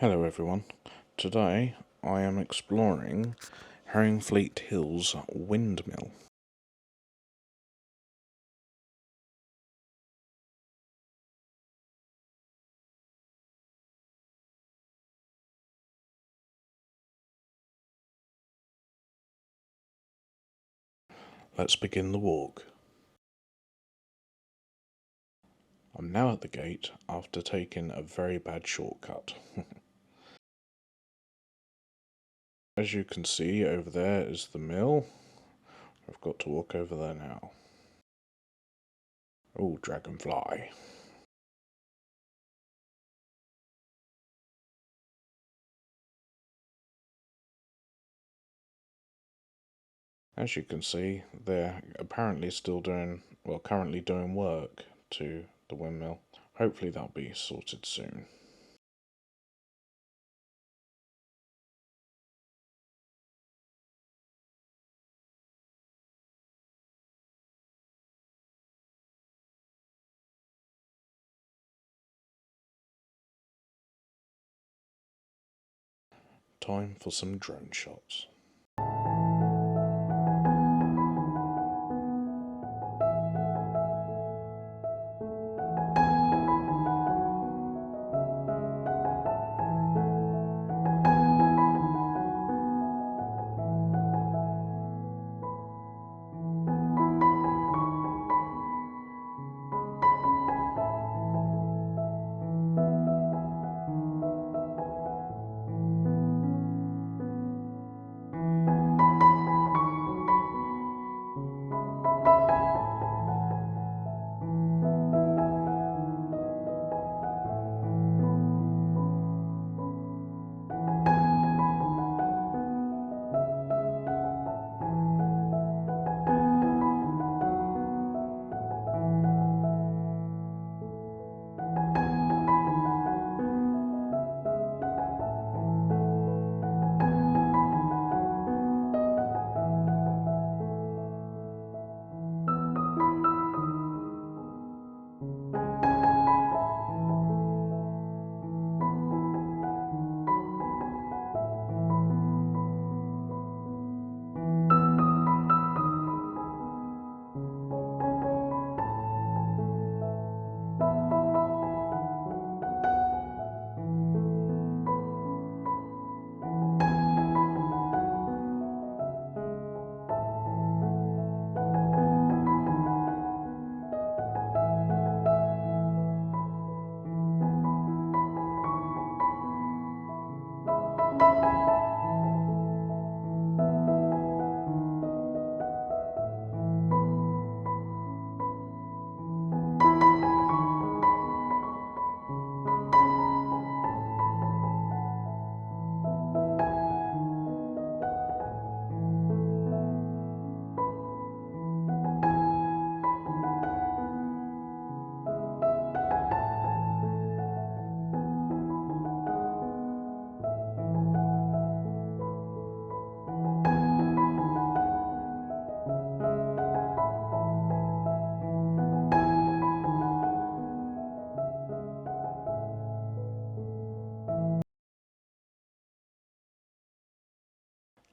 Hello everyone. Today I am exploring Herringfleet Hills windmill. Let's begin the walk. I'm now at the gate after taking a very bad shortcut. As you can see, over there is the mill. I've got to walk over there now. Oh, dragonfly. As you can see, they're apparently still currently doing work to the windmill. Hopefully that'll be sorted soon. Time for some drone shots.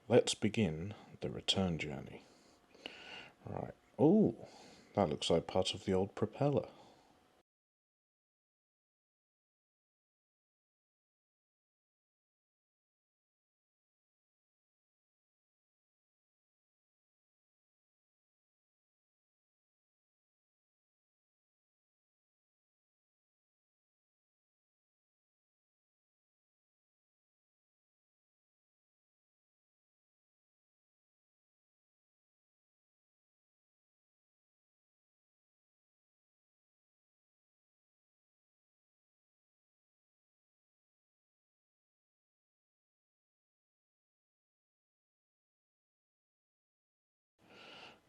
Let's begin the return journey. Right. Oh, that looks like part of the old propeller.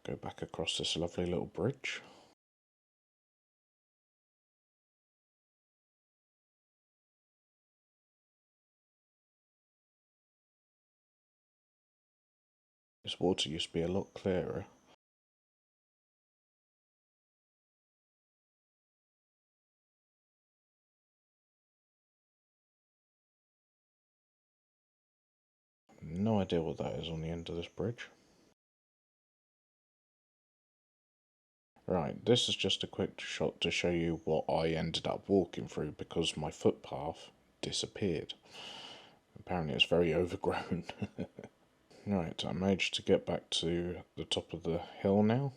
Go back across this lovely little bridge. This water used to be a lot clearer. No idea what that is on the end of this bridge. Right, this is just a quick shot to show you what I ended up walking through because my footpath disappeared. Apparently it's very overgrown. Right, I managed to get back to the top of the hill now,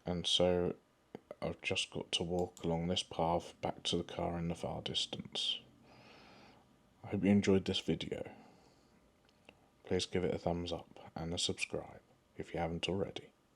and so I've just got to walk along this path back to the car in the far distance. I hope you enjoyed this video. Please give it a thumbs up and a subscribe if you haven't already.